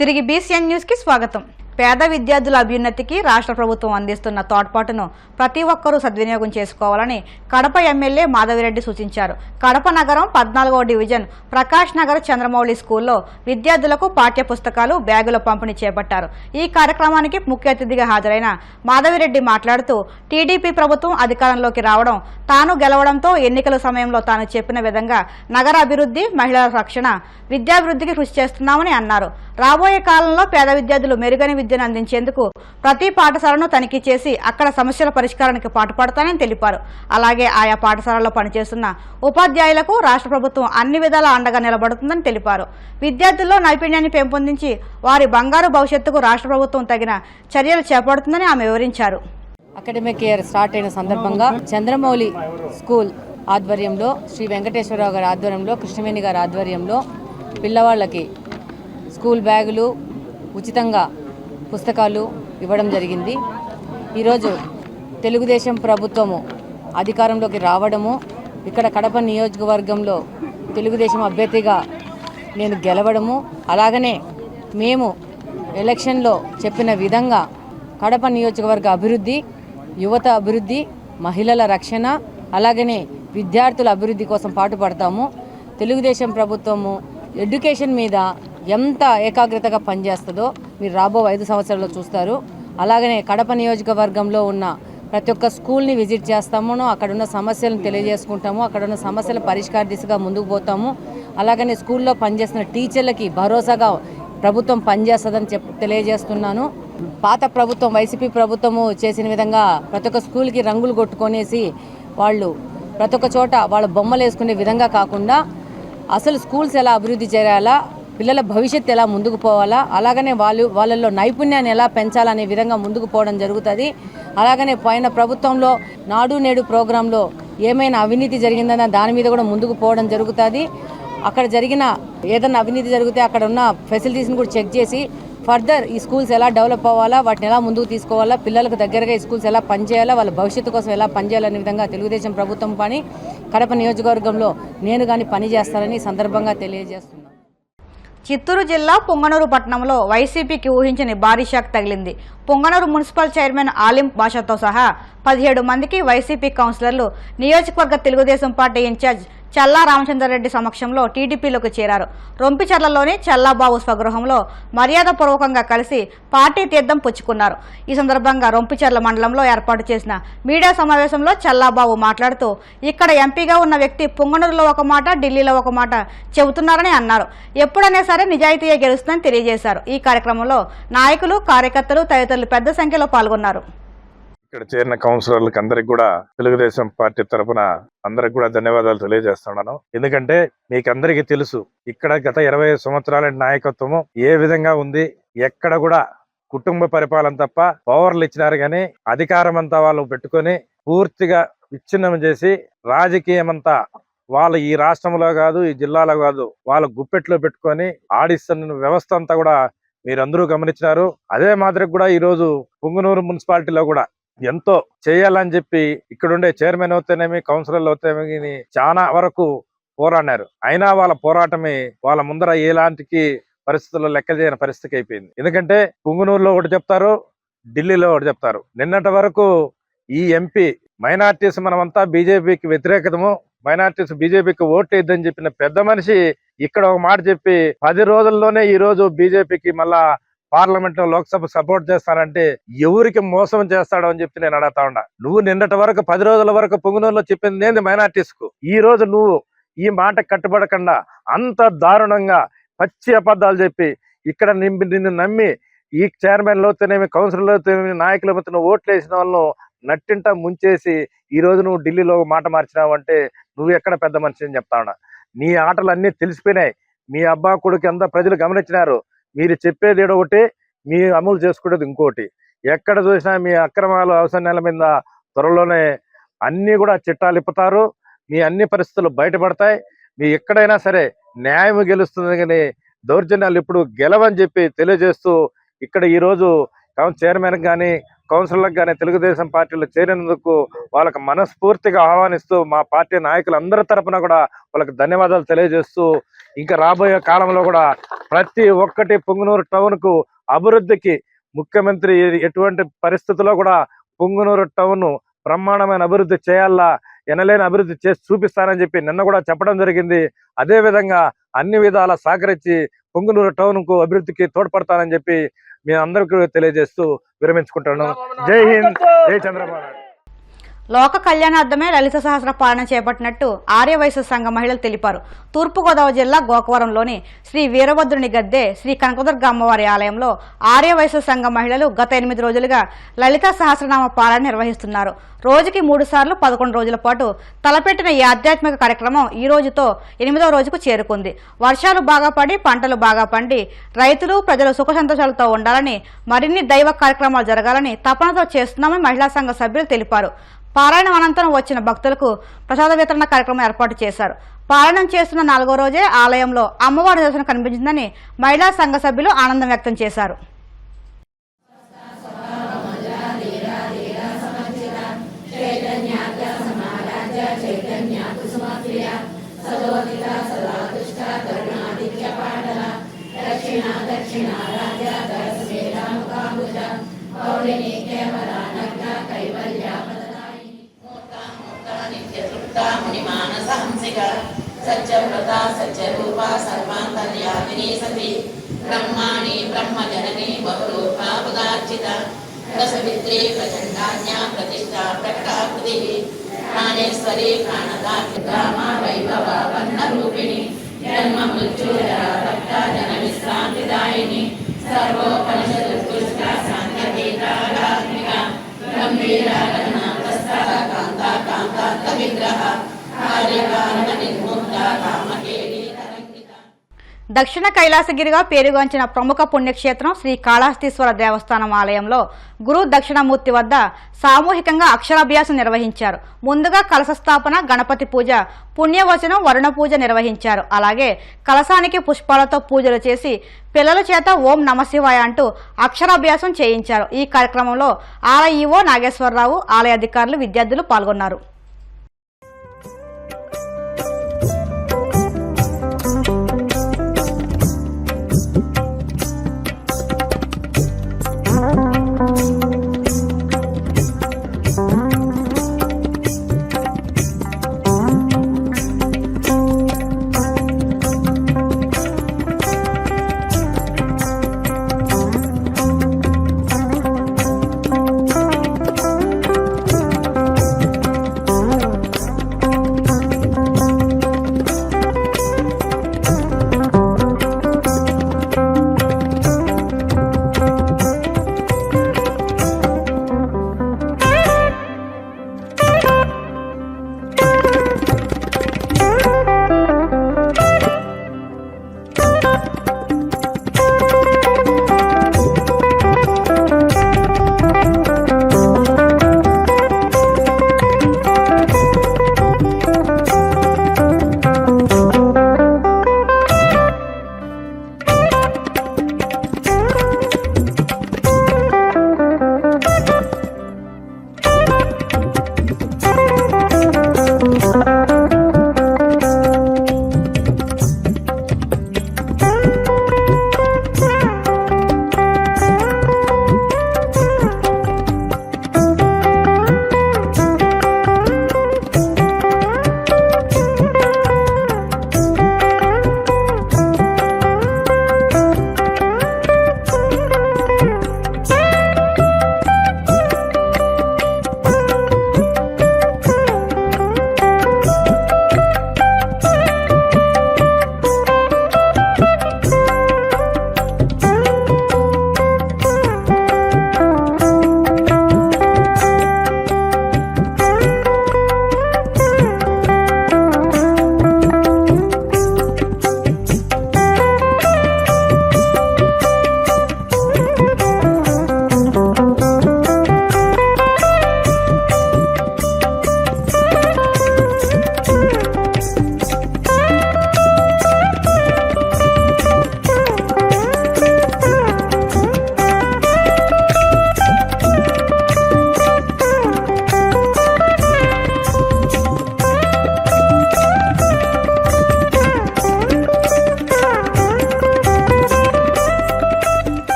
తిరిగి BCN news కి స్వాగతం. పేద విద్యార్థుల అభ్యున్నతికి రాష్ట్ర ప్రభుత్వం అందిస్తున్న తోడ్పాటును ప్రతి ఒక్కరూ సద్వినియోగం చేసుకోవాలని కడప ఎమ్మెల్యే మాధవిరెడ్డి సూచించారు. కడప నగరం 14వ డివిజన్ ప్రకాష్ నగర్ చంద్రమౌళి స్కూల్లో విద్యార్థులకు పాఠ్య పుస్తకాలు, బ్యాగుల పంపిణీ చేపట్టారు. ఈ కార్యక్రమానికి ముఖ్య అతిథిగా హాజరైన మాధవిరెడ్డి మాట్లాడుతూ టీడీపీ ప్రభుత్వం అధికారంలోకి రావడం, తాను గెలవడంతో ఎన్నికల సమయంలో తాను చెప్పిన విధంగా నగర అభివృద్ధి, మహిళల రక్షణ, విద్యాభివృద్ధికి కృషి చేస్తున్నామని అన్నారు. రాబోయే కాలంలో పేద విద్యార్థులు మెరుగైన విద్యను అందించేందుకు ప్రతి పాఠశాలను తనిఖీ చేసి అక్కడ సమస్యల పరిష్కారానికి పాటుపడతానని తెలిపారు. అలాగే ఆయా పాఠశాలలో పనిచేస్తున్న ఉపాధ్యాయులకు రాష్ట్ర ప్రభుత్వం అన్ని విధాలా అండగా నిలబడుతుందని తెలిపారు. విద్యార్థుల్లో నైపుణ్యాన్ని పెంపొందించి వారి బంగారు భవిష్యత్తుకు రాష్ట్ర ప్రభుత్వం తగిన చర్యలు చేపడుతుందని ఆమె వివరించారు. అకాడమిక్ ఇయర్ స్టార్ట్ అయిన సందర్భంగా చంద్రమౌళి స్కూల్ ఆధ్వర్యంలో, శ్రీ వెంకటేశ్వరరావు గారి ఆధ్వర్యంలో, కృష్ణవేణి గారి ఆధ్వర్యంలో పిల్లవాళ్ళకి స్కూల్ బ్యాగులు, ఉచితంగా పుస్తకాలు ఇవ్వడం జరిగింది. ఈరోజు తెలుగుదేశం ప్రభుత్వము అధికారంలోకి రావడము, ఇక్కడ కడప నియోజకవర్గంలో తెలుగుదేశం అభ్యర్థిగా నేను గెలవడము, అలాగనే మేము ఎలక్షన్లో చెప్పిన విధంగా కడప నియోజకవర్గ అభివృద్ధి, యువత అభివృద్ధి, మహిళల రక్షణ, అలాగనే విద్యార్థుల అభివృద్ధి కోసం పాటుపడతాము. తెలుగుదేశం ప్రభుత్వము ఎడ్యుకేషన్ మీద ఎంత ఏకాగ్రతగా పనిచేస్తుందో మీరు రాబో 5 సంవత్సరాల్లో చూస్తారు. అలాగనే కడప నియోజకవర్గంలో ఉన్న ప్రతి ఒక్క స్కూల్ని విజిట్ చేస్తాము, అక్కడున్న సమస్యలను తెలియజేసుకుంటాము, అక్కడున్న సమస్యల పరిష్కార దిశగా ముందుకు పోతాము. అలాగనే స్కూల్లో పనిచేస్తున్న టీచర్లకి భరోసాగా ప్రభుత్వం పనిచేస్తుందని తెలియజేస్తున్నాను. పాత ప్రభుత్వం, వైసీపీ ప్రభుత్వము చేసిన విధంగా ప్రతి ఒక్క స్కూల్కి రంగులు కొట్టుకొనేసి వాళ్ళు ప్రతి ఒక్క చోట వాళ్ళ బొమ్మలు వేసుకునే విధంగా కాకుండా అసలు స్కూల్స్ ఎలా అభివృద్ధి చేయాలా, పిల్లల భవిష్యత్తు ఎలా ముందుకు పోవాలా, అలాగనే వాళ్ళల్లో నైపుణ్యాన్ని ఎలా పెంచాలనే విధంగా ముందుకు పోవడం జరుగుతుంది. అలాగనే పైన ప్రభుత్వంలో నాడు నేడు ప్రోగ్రాంలో ఏమైనా అవినీతి జరిగిందన్న దాని మీద కూడా ముందుకు పోవడం జరుగుతుంది. అక్కడ జరిగిన ఏదైనా అవినీతి జరిగితే అక్కడ ఉన్న ఫెసిలిటీస్ని కూడా చెక్ చేసి ఫర్దర్ ఈ స్కూల్స్ ఎలా డెవలప్ అవ్వాలా, వాటిని ఎలా ముందుకు తీసుకోవాలా, పిల్లలకు దగ్గరగా ఈ స్కూల్స్ ఎలా పనిచేయాలా, వాళ్ళ భవిష్యత్తు కోసం ఎలా పనిచేయాలనే విధంగా తెలుగుదేశం ప్రభుత్వం పని కడప నియోజకవర్గంలో నేను కానీ పనిచేస్తానని సందర్భంగా తెలియజేస్తున్నాను. చిత్తూరు జిల్లా పొంగనూరు పట్టణంలో వైసీపీకి ఊహించని భారీ షాక్ తగిలింది. పొంగనూరు మున్సిపల్ చైర్మన్ ఆలిం బాషాతో సహా 17 మందికి వైసీపీ కౌన్సిలర్లు నియోజకవర్గ తెలుగుదేశం పార్టీ ఇన్ఛార్జ్ చల్లా రామచంద్రారెడ్డి సమక్షంలో టీడీపీలోకి చేరారు. రొంపిచర్లలోని చల్లాబాబు స్వగృహంలో మర్యాదపూర్వకంగా కలిసి పార్టీ తీర్థం పుచ్చుకున్నారు. ఈ సందర్భంగా రొంపిచర్ల మండలంలో ఏర్పాటు చేసిన మీడియా సమావేశంలో చల్లాబాబు మాట్లాడుతూ ఇక్కడ ఎంపీగా ఉన్న వ్యక్తి పొంగనూరులో ఒక మాట, ఢిల్లీలో ఒక మాట చెబుతున్నారని అన్నారు. ఎప్పుడైనా సరే నిజాయితీయే గెలుస్తుందని తెలియజేశారు. ఈ కార్యక్రమంలో నాయకులు, కార్యకర్తలు తదితరులు పెద్ద సంఖ్యలో పాల్గొన్నారు. ఇక్కడ చేరిన కౌన్సిలర్లకు అందరికి కూడా తెలుగుదేశం పార్టీ తరఫున అందరికి కూడా ధన్యవాదాలు తెలియజేస్తున్నాను. ఎందుకంటే మీకు అందరికీ తెలుసు ఇక్కడ గత 20 సంవత్సరాల నాయకత్వము ఏ విధంగా ఉంది. ఎక్కడ కూడా కుటుంబ పరిపాలన తప్ప పవర్లు ఇచ్చినారు కానీ అధికారం అంతా వాళ్ళు పెట్టుకొని పూర్తిగా విచ్ఛిన్నం చేసి రాజకీయం అంతా వాళ్ళు ఈ రాష్ట్రంలో కాదు, ఈ జిల్లాలో కాదు, వాళ్ళ గుప్పెట్లో పెట్టుకొని ఆడిస్తున్న వ్యవస్థ అంతా కూడా మీరందరూ గమనించినారు. అదే మాదిరి కూడా ఈ రోజు పొంగనూరు మున్సిపాలిటీలో కూడా ఎంతో చేయాలని చెప్పి ఇక్కడుండే చైర్మన్ అవుతేనేమి, కౌన్సిలర్లు అవుతేనేమి చాలా వరకు పోరాడినారు. అయినా వాళ్ళ పోరాటమే వాళ్ళ ముందర ఎలాంటి పరిస్థితుల్లో లెక్క చేయని పరిస్థితికి అయిపోయింది. ఎందుకంటే పొంగనూరులో ఒకటి చెప్తారు, ఢిల్లీలో ఒకటి చెప్తారు. నిన్నటి వరకు ఈ ఎంపీ మైనార్టీస్ మనమంతా బీజేపీకి వ్యతిరేకతము, మైనార్టీస్ బీజేపీకి ఓట్లేద్దని చెప్పిన పెద్ద మనిషి ఇక్కడ ఒక మాట చెప్పి 10 రోజుల్లోనే ఈ రోజు బీజేపీకి మళ్ళా పార్లమెంట్ లో, లోక్సభ సపోర్ట్ చేస్తానంటే ఎవరికి మోసం చేస్తాడో అని చెప్పి నేను అడుగుతా ఉన్నా. నువ్వు నిన్నటి వరకు 10 రోజుల వరకు పొంగనూరులో చెప్పింది ఏంది మైనార్టీస్ కు, ఈ రోజు నువ్వు ఈ మాట కట్టుబడకుండా అంత దారుణంగా పచ్చి అబద్ధాలు చెప్పి ఇక్కడ నిన్ను నమ్మి ఈ చైర్మన్లు అవుతేనేమి, కౌన్సిలర్లు అవుతేనేమి, నాయకులు అవుతున్న ఓట్లు వేసిన వాళ్ళను నట్టింట ముంచేసి ఈ రోజు నువ్వు ఢిల్లీలో మాట మార్చినావు అంటే నువ్వు ఎక్కడ పెద్ద మనిషి అని చెప్తా ఉన్నా. నీ ఆటలు అన్ని తెలిసిపోయినాయి. మీ అబ్బా కొడుకు అంతా ప్రజలు గమనించినారు. మీరు చెప్పేది ఒకటి, మీ అమలు చేసుకునేది ఇంకోటి. ఎక్కడ చూసినా మీ అక్రమాలు, అవసరాల మీద త్వరలోనే అన్ని కూడా చిట్టాలు ఇప్పుతారు. మీ అన్ని పరిస్థితులు బయటపడతాయి. మీ ఎక్కడైనా సరే న్యాయం గెలుస్తుంది కానీ దౌర్జన్యాలు ఇప్పుడు గెలవని చెప్పి తెలియజేస్తూ ఇక్కడ ఈరోజు చైర్మన్ కానీ కౌన్సిలర్లకు కానీ తెలుగుదేశం పార్టీలో చేరినందుకు వాళ్ళకి మనస్ఫూర్తిగా ఆహ్వానిస్తూ మా పార్టీ నాయకులందరి తరపున కూడా వాళ్ళకి ధన్యవాదాలు తెలియజేస్తూ ఇంకా రాబోయే కాలంలో కూడా ప్రతి ఒక్కటి పుంగనూరు టౌన్ కు అభివృద్ధికి ముఖ్యమంత్రి ఎటువంటి పరిస్థితుల్లో కూడా పుంగనూరు టౌన్ బ్రహ్మాండమైన అభివృద్ధి చేయాలా, ఎనలేని అభివృద్ధి చేసి చూపిస్తానని చెప్పి నిన్న కూడా చెప్పడం జరిగింది. అదే విధంగా అన్ని విధాల సహకరించి పుంగనూరు టౌన్ కు అభివృద్ధికి తోడ్పడతానని చెప్పి మీ అందరికీ తెలియజేస్తూ విరమించుకుంటాను. జై హింద్, జై చంద్రబాబు నాయుడు. లోక కళ్యాణార్థమే లలిత సహస్ర పాలన చేపట్టినట్టు ఆర్యవైశ్య సంఘ మహిళలు తెలిపారు. తూర్పుగోదావరి జిల్లా గోకవరంలోని శ్రీ వీరభద్రుని గద్దె శ్రీ కనకదుర్గ అమ్మవారి ఆలయంలో ఆర్యవైశ్య సంఘ మహిళలు గత 8 రోజులుగా లలిత సహస్రనామ పాలన నిర్వహిస్తున్నారు. రోజుకి 3 సార్లు 11 రోజుల పాటు తలపెట్టిన ఈ ఆధ్యాత్మిక కార్యక్రమం ఈ రోజుతో 8వ రోజుకు చేరుకుంది. వర్షాలు బాగా పడి పంటలు బాగా పండి రైతులు ప్రజలు సుఖ సంతోషాలతో ఉండాలని, మరిన్ని దైవ కార్యక్రమాలు జరగాలని తపనతో చేస్తున్నామని మహిళా సంఘ సభ్యులు తెలిపారు. పారాయణం అనంతరం వచ్చిన భక్తులకు ప్రసాద వితరణ కార్యక్రమం ఏర్పాటు చేశారు. పారాయణం చేస్తున్న 4వ రోజే ఆలయంలో అమ్మవారి దర్శనం కనిపించిందని మహిళా సంఘ సభ్యులు ఆనందం వ్యక్తం చేశారు. సత్యవ్రతా సత్యరూపా సర్వాంతర్యామినీ సతి బ్రహ్మాణి బ్రహ్మజననీ బహురూపా పదార్చిత రసవిత్రీ ప్రచండాజ్ఞా ప్రతిష్టా ప్రకటాకృతి ప్రాణేశ్వరీ ప్రాణదాత్రికామా వైభవ వర్ణరూపిణి జన్మ మృత్యురక్త జన విశ్రాంతిదాయిని సర్వోపనిషదుష్ట సాంఖ్యగీతాగాత్మిక గంభీర గణాంతస్థ కాంతా కాంతాంత విగ్రహ దక్షిణ కైలాసగిరిగా పేరుగాంచిన ప్రముఖ పుణ్యక్షేత్రం శ్రీ కాళహస్తీశ్వర దేవస్థానం ఆలయంలో గురు దక్షిణమూర్తి వద్ద సామూహికంగా అక్షరాభ్యాసం నిర్వహించారు. ముందుగా కలశ స్థాపన, గణపతి పూజ, పుణ్యవచనం, వరుణ పూజ నిర్వహించారు. అలాగే కలశానికి పుష్పాలతో పూజలు చేసి పిల్లల చేత ఓం నమశివాయ అంటూ అక్షరాభ్యాసం చేయించారు. ఈ కార్యక్రమంలో ఆలయ ఈవో నాగేశ్వరరావు, ఆలయ అధికారులు, విద్యార్థులు పాల్గొన్నారు.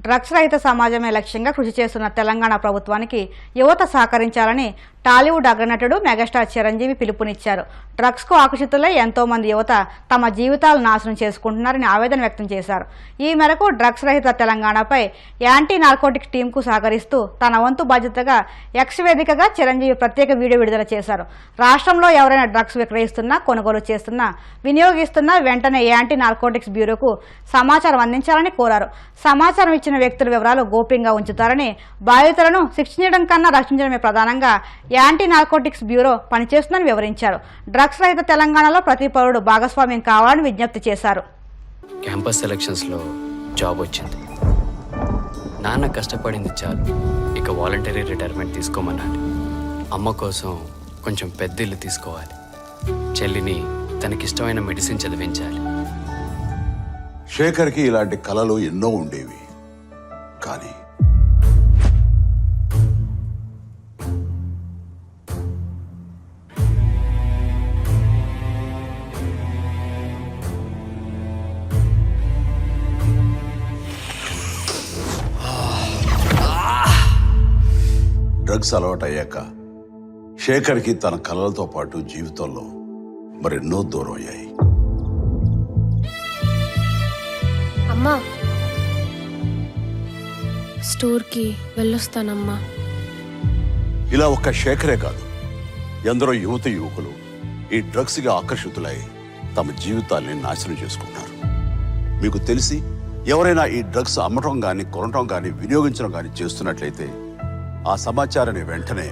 డ్రగ్స్ రహిత సమాజమే లక్ష్యంగా కృషి చేస్తున్న తెలంగాణ ప్రభుత్వానికి యువత సహకరించాలని టాలీవుడ్ అగ్రనటుడు మెగాస్టార్ చిరంజీవి పిలుపునిచ్చారు. డ్రగ్స్కు ఆకర్షితులై ఎంతో మంది యువత తమ జీవితాలు నాశనం చేసుకుంటున్నారని ఆవేదన వ్యక్తం చేశారు. ఈ మేరకు డ్రగ్స్ రహిత తెలంగాణపై యాంటీ నార్కోటిక్ టీంకు సహకరిస్తూ తన వంతు బాధ్యతగా ఎక్స్ వేదికగా చిరంజీవి ప్రత్యేక వీడియో విడుదల చేశారు. రాష్ట్రంలో ఎవరైనా డ్రగ్స్ విక్రయిస్తున్నా, కొనుగోలు చేస్తున్నా, వినియోగిస్తున్నా వెంటనే యాంటీ నార్కోటిక్స్ బ్యూరోకు సమాచారం అందించాలని కోరారు. సమాచారం ఇచ్చిన వ్యక్తుల వివరాలు గోప్యంగా ఉంచుతారని, బాధితులను శిక్షించడం కన్నా రక్షించడమే ప్రధానంగా యాంటీ నార్కోటిక్స్ బ్యూరో పనిచేస్తుందని వివరించారు. డ్రగ్స్ రహిత తెలంగాణలో ప్రతి పౌరుడు భాగస్వామ్యం కావాలని విజ్ఞప్తి చేశారు. క్యాంపస్ సెలక్షన్స్లో జాబ్ వచ్చింది. నాన్న కష్టపడింది చాలు, ఇక వాలంటరీ రిటైర్మెంట్ తీసుకోమన్నాడు. అమ్మ కోసం కొంచెం పెద్ద ఇల్లు తీసుకోవాలి. చెల్లిని తనకిష్టమైన మెడిసిన్ చదివించాలి. శేఖర్కి ఇలాంటి కలలు ఎన్నో ఉండేవి. కానీ డ్రగ్స్ అలవాటయ్యాక శేఖర్కి తన కలలతో పాటు జీవితంలో మరెన్నో దూరం అయ్యాయి. అమ్మా, స్టోర్కి వెళ్ళొస్తానమ్మా. ఇలా ఒక్క శేఖరే కాదు, ఎందరో యువత యువకులు ఈ డ్రగ్స్గా ఆకర్షితులై తమ జీవితాల్ని నాశనం చేసుకుంటున్నారు. మీకు తెలిసి ఎవరైనా ఈ డ్రగ్స్ అమ్మటం కానీ, కొనటం కానీ, వినియోగించడం కానీ చేస్తున్నట్లయితే ఆ సమాచారాన్ని వెంటనే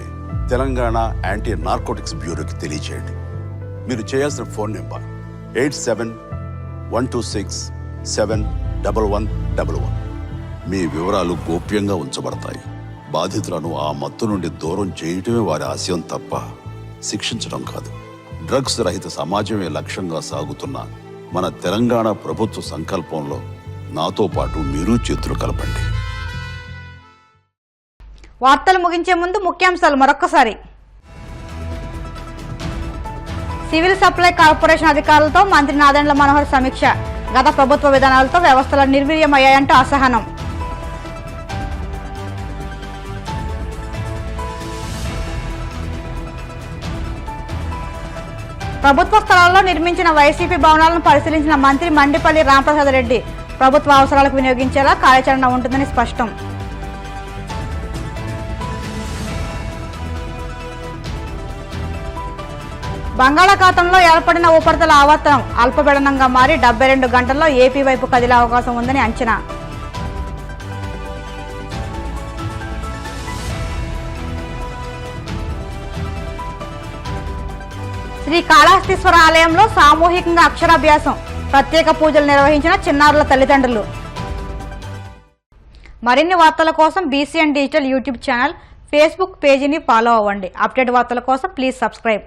తెలంగాణ యాంటీ నార్కోటిక్స్ బ్యూరోకి తెలియచేయండి. మీరు చేయాల్సిన ఫోన్ నెంబర్ 8712671111. మీ వివరాలు గోప్యంగా ఉంచబడతాయి. బాధితులను ఆ మత్తు నుండి దూరం చేయటమే వారి ఆశయం తప్ప శిక్షించడం కాదు. డ్రగ్స్ రహిత సమాజమే లక్ష్యంగా సాగుతున్న మన తెలంగాణ ప్రభుత్వ సంకల్పంలో నాతో పాటు మీరు చేతులు కలపండి. వార్తలు ముగించే ముందు ముఖ్యాంశాలు మరొక్కసారి. సివిల్ సప్లై కార్పొరేషన్ అధికారులతో మంత్రి నాదెండ్ల మనోహర్ సమీక్ష. గత ప్రభుత్వ విధానాలతో వ్యవస్థలు నిర్వీర్యమయ్యాయంటూ అసహనం. ప్రభుత్వ స్థలాల్లో నిర్మించిన వైసీపీ భవనాలను పరిశీలించిన మంత్రి మండిపల్లి రాంప్రసాద్ రెడ్డి. ప్రభుత్వ అవసరాలకు వినియోగించేలా కార్యాచరణ ఉంటుందని స్పష్టం. బంగాళాఖాతంలో ఏర్పడిన ఉపరితల ఆవర్తనం అల్పపీడనంగా మారి 72 గంటల్లో ఏపీ వైపు కదిలే అవకాశం ఉందని అంచనా. శ్రీ కాళహస్తీశ్వర ఆలయంలో సామూహికంగా అక్షరాభ్యాసం. ప్రత్యేక పూజలు నిర్వహించిన చిన్నారుల తల్లిదండ్రులు. మరిన్ని వార్తల కోసం BCN digital YouTube channel, Facebook పేజీని ఫాలో అవ్వండి. అప్డేట్ వార్తల కోసం ప్లీజ్ సబ్స్క్రైబ్.